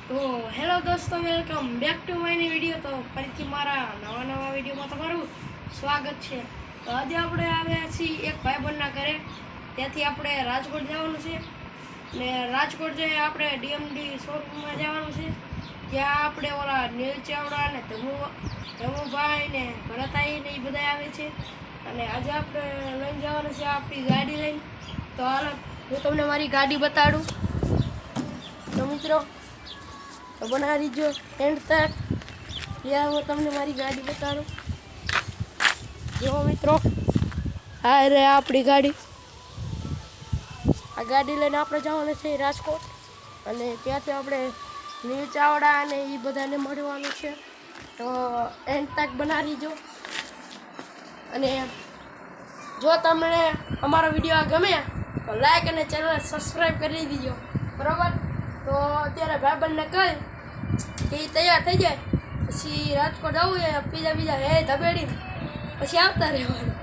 તો હેલો દોસ્તો, welcome back to માયની video. તો ફરીથી મારા નવા વિડીયોમાં તમારું સ્વાગત છે। તો આજે આપણે આવ્યા છીએ એક ભાઈબંધના ઘરે। ત્યાંથી આપણે રાજકોટ જવાનું છે ને રાજકોટ જઈ આપણે ડીએમડી શોરૂમમાં જવાનું છે। ત્યાં આપણે ઓલા નીલ ચાવડા ને ધમુભાઈ ને ભરતાઈ ને એ બધા આવે છે અને આજે આપણે લઈને જવાનું છે આપણી ગાડી લઈને। તો હાલો હું તમને મારી ગાડી બતાડું। તો મિત્રો તો બના દીજો એન્ડ તક। ત્યાં હું તમને મારી ગાડી બતાડું। જો મિત્રો આ રે આપણી ગાડી। આ ગાડી લઈને આપણે જવાનું છે રાજકોટ અને ત્યાંથી આપણે નીલ ચાવડા અને એ બધાને મળવાનું છે। તો એન્ડ તક બના દીજો અને જો તમને અમારો વિડીયો ગમે તો લાઈક અને ચેનલ સબસ્ક્રાઈબ કરી દીજો, બરાબર। તો અત્યારે ભાઈબંધને કહી કે તૈયાર થઈ જાય પછી રાજકોટ આવવું એ બીજા હે ધબેડી પછી આવતા રહેવાનું।